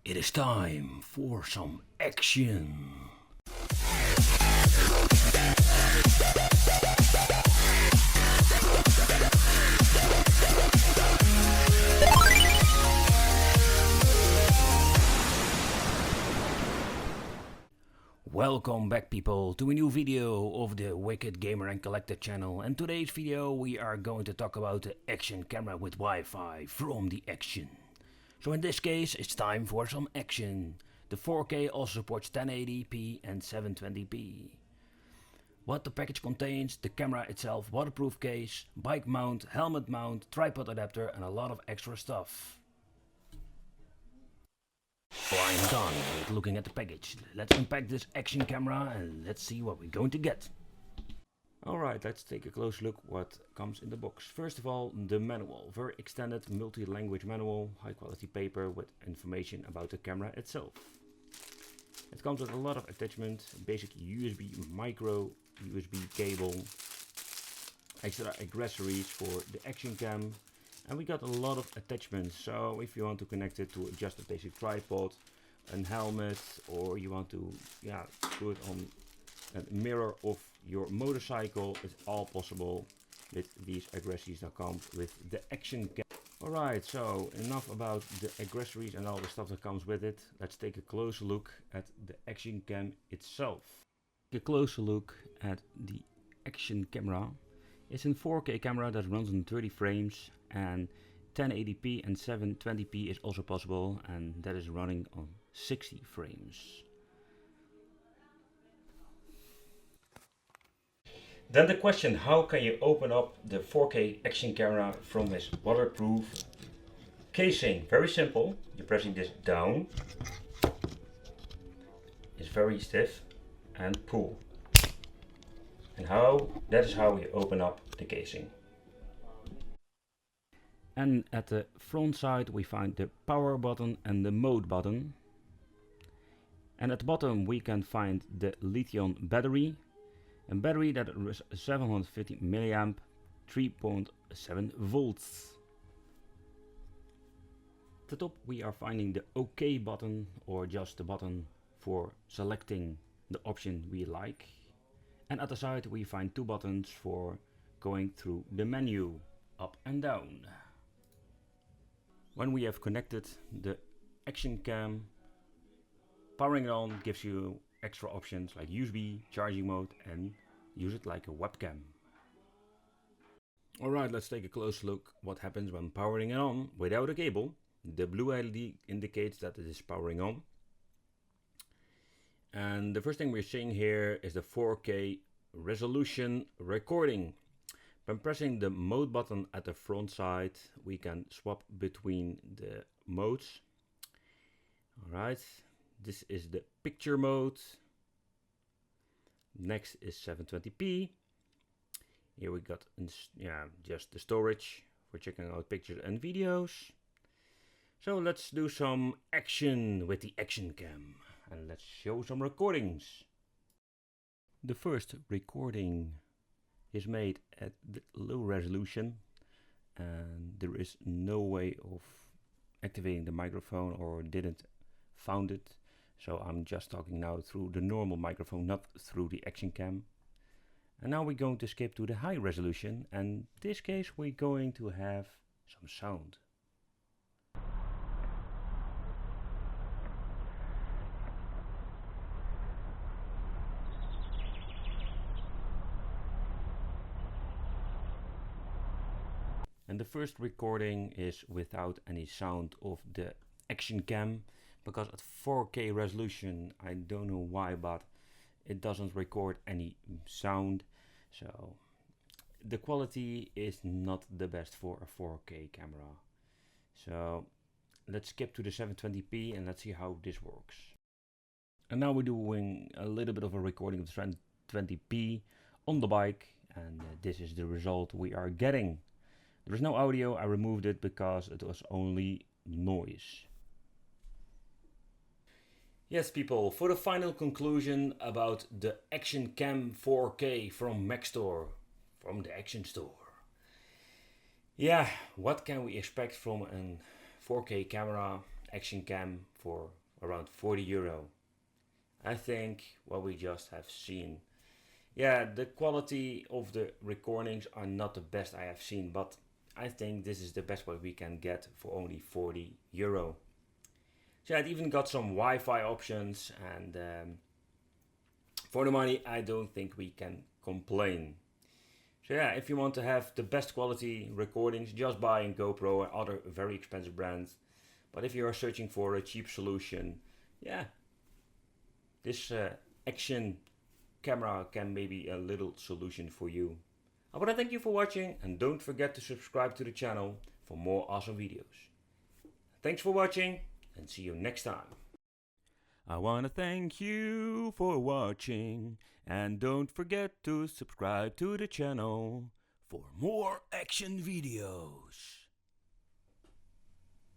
It is time for some action. Welcome back people to a new video of the Wicked Gamer and Collector channel, and today's video we are going to talk about the action camera with Wi-Fi from the Action. So in this case it's time for some action. The 4K also supports 1080p and 720p. What the package contains: the camera itself, waterproof case, bike mount, helmet mount, tripod adapter and a lot of extra stuff. So I'm done with looking at the package. Let's unpack this action camera and let's see what we're going to get. Alright, let's take a close look what comes in the box. First of all, the manual. Very extended multi-language manual, high quality paper with information about the camera itself. It comes with a lot of attachments, basic USB micro USB cable, extra accessories for the action cam. And we got a lot of attachments, so if you want to connect it to just a basic tripod, a helmet, or you want to put it on a mirror of your motorcycle, it's all possible with these accessories that come with the action cam. Alright, so enough about the accessories and all the stuff that comes with it. Let's take a closer look at the action cam itself. Take a closer look at the action camera. It's a 4K camera that runs in 30 frames, and 1080p and 720p is also possible, and that is running on 60 frames. Then the question, how can you open up the 4K action camera from this waterproof casing? Very simple. You're pressing this down, it's very stiff, and pull. And that is how we open up the casing. And at the front side we find the power button and the mode button. And at the bottom we can find the lithium battery. A battery that is 750 milliamp, 3.7 volts. At the top we are finding the OK button, or just the button for selecting the option we like. And at the side we find two buttons for going through the menu, up and down. When we have connected the action cam, powering it on gives you extra options like USB, charging mode, and use it like a webcam. Alright, let's take a close look what happens when powering it on without a cable. The blue LED indicates that it is powering on. And the first thing we're seeing here is the 4K resolution recording. By pressing the mode button at the front side, we can swap between the modes. Alright, this is the picture mode. Next is 720p. Here we got just the storage for checking out pictures and videos. So let's do some action with the action cam and let's show some recordings. The first recording is made at the low resolution, and there is no way of activating the microphone, or didn't found it, so I'm just talking now through the normal microphone, not through the action cam. And now we're going to skip to the high resolution, and in this case we're going to have some sound. And the first recording is without any sound of the action cam, because at 4K resolution, I don't know why, but it doesn't record any sound. So the quality is not the best for a 4K camera. So let's skip to the 720p and let's see how this works. And now we're doing a little bit of a recording of 720p on the bike, and this is the result we are getting. There is no audio. I removed it because it was only noise. Yes people, for the final conclusion about the Action Cam 4K from Maxxter, from the Action Store. Yeah, what can we expect from a 4K camera? action cam for around 40 euro. I think what we just have seen. Yeah, the quality of the recordings are not the best I have seen, but I think this is the best what we can get for only 40 euro. So it even got some Wi-Fi options, and for the money I don't think we can complain. So yeah, if you want to have the best quality recordings, just buy a GoPro and other very expensive brands. But if you are searching for a cheap solution, yeah, this action camera can maybe a little solution for you. I want to thank you for watching, and don't forget to subscribe to the channel for more awesome videos. Thanks for watching, and see you next time. I want to thank you for watching, and don't forget to subscribe to the channel for more action videos.